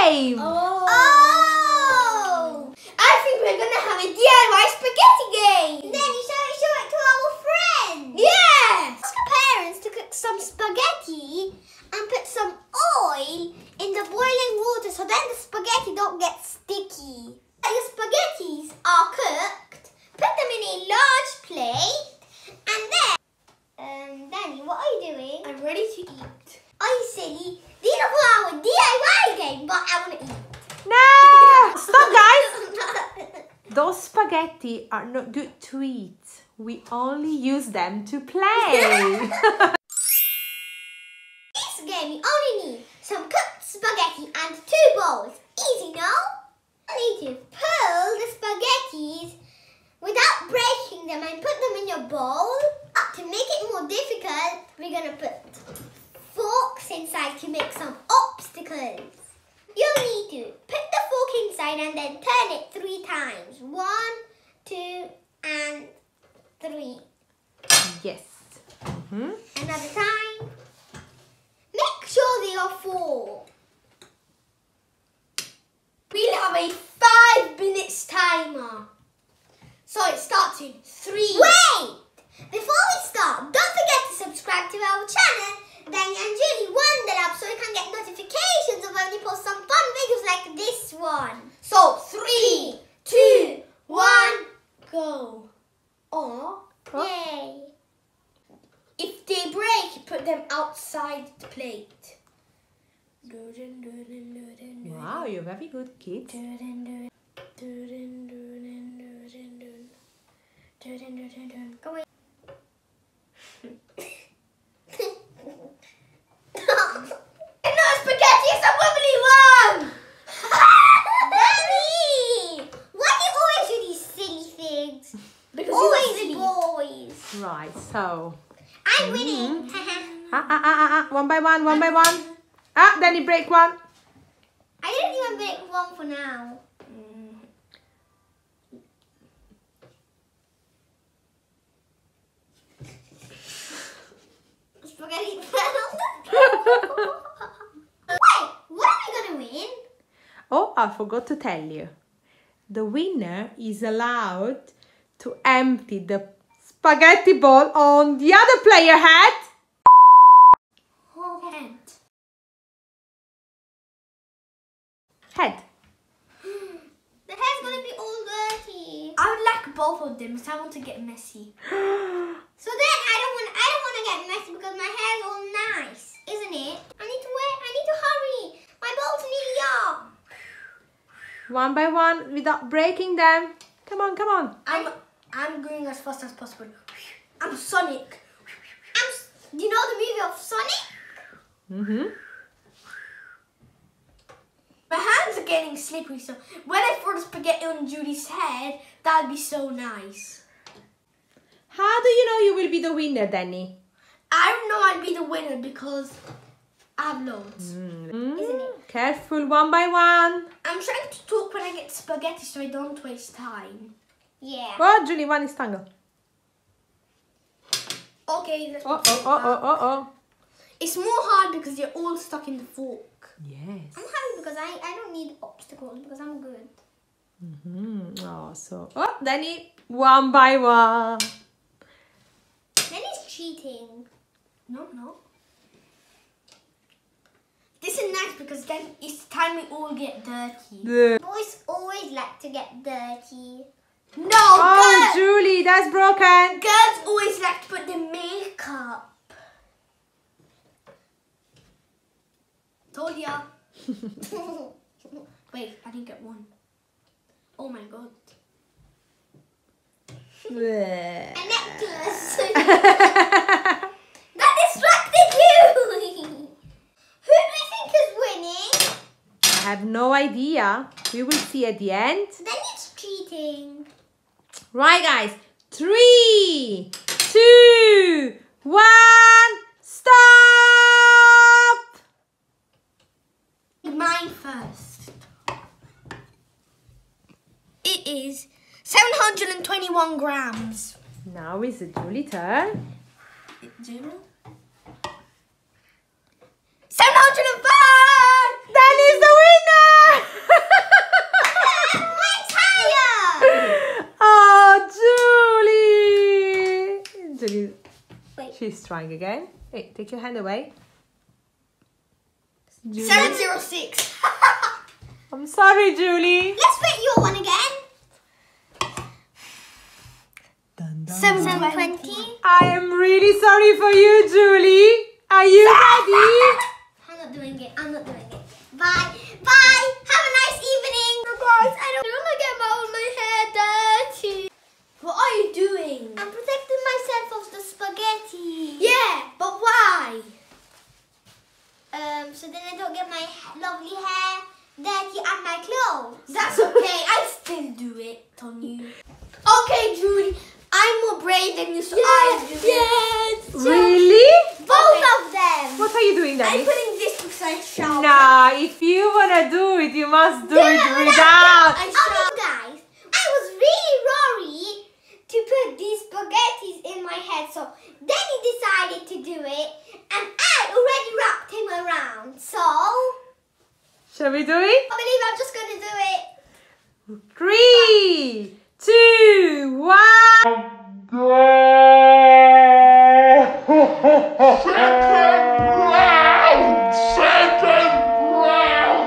game! Oh! I think we're gonna have a DIY spaghetti game! Then you show it to our friends! Yes! Ask your parents to cook some spaghetti and put some oil in the boiling water so then the spaghetti don't get sticky. When your spaghettis are cooked, put them in a large plate and then... Danny, what are you doing? I'm ready to eat. Are you silly? These are for our DIY game, but I want to eat. No! Stop, guys! Those spaghetti are not good to eat. We only use them to play. This game you only need some cooked spaghetti and 2 bowls. Easy, no? You need to pull the spaghettis without breaking them and put them in your bowl. To make it more difficult, we're going to put forks inside to make some obstacles. You'll need to put the fork inside and then turn it 3 times. 1, 2, and 3. Yes. Another time. Make sure they are 4. We'll have a 5 minutes timer. So it starts in 3. Wait! Before we start, don't forget to subscribe to our channel, Danny and Julie Wonder Up, so you can get notifications of when we post some fun videos like this one. So 3, 2, 1, go. Oh, yay. If they break, put them outside the plate. Wow, you're very good, kids. Go away. No, spaghetti is a wibbly one! Daddy! Why do you always do these silly things? Because always boys. Right, so... I'm winning. One by one, one by one. Then you break one. I didn't even break one for now. Spaghetti fell. Wait, what are we gonna win? Oh, I forgot to tell you. The winner is allowed to empty the spaghetti ball on the other player's head. Head. Head. The head's gonna be all dirty. I would like both of them, so I want to get messy. So then I don't want to get messy because my hair's all nice, isn't it? I need to hurry. My bowl's nearly up. One by one without breaking them. Come on, come on. I'm going as fast as possible. I'm Sonic. Do you know the movie of Sonic? My hands are getting slippery, so when I throw the spaghetti on Julie's head, that'd be so nice. How do you know you will be the winner, Danny? I know I'd be the winner because I have loads. Isn't it? Careful, one by one. I'm trying to talk when I get spaghetti so I don't waste time. Yeah. Oh, Julie, one is tangled. Okay. Oh. It's more hard because you're all stuck in the fork. Yes. I'm happy because I don't need obstacles because I'm good. Danny, one by one. Danny's cheating. No. This is nice because then it's time we all get dirty. Boys always like to get dirty. No, Oh, Julie, that's broken. girls always like to put the makeup. Told ya. Wait, I didn't get one. Oh my god. A necklace. That distracted you. Who do we think is winning? I have no idea. We will see at the end. Then it's cheating. Right, guys. 3, 2, 1, stop! Mine first. It is 721 grams. Now is it Julie's turn. 705! Danny is the winner! Wait. She's trying again. Hey, take your hand away. Julie. 706. I'm sorry, Julie. Let's fit your one again. 720. I am really sorry for you, Julie. Are you ready? I'm not doing it. I'm not doing it. Bye. Bye. Have a nice evening. Guys, I don't want to get my hair dirty. What are you doing? I'm protecting myself of the spaghetti. Yeah, but why? So then I don't get my lovely hair dirty and my clothes. That's okay. I still do it on you. Okay, Julie. I'm more brave than you, so I do it. Yes. Really? Both of them. What are you doing, Daddy? I'm putting this because I shower. Nah, if you wanna do it, you must do it without. Guys, I was really worried to put these spaghettis in my head, so Danny decided to do it, and I already wrapped him around. So, Shall we do it? I believe I'm just gonna do it. 3, 2, 1. Second round.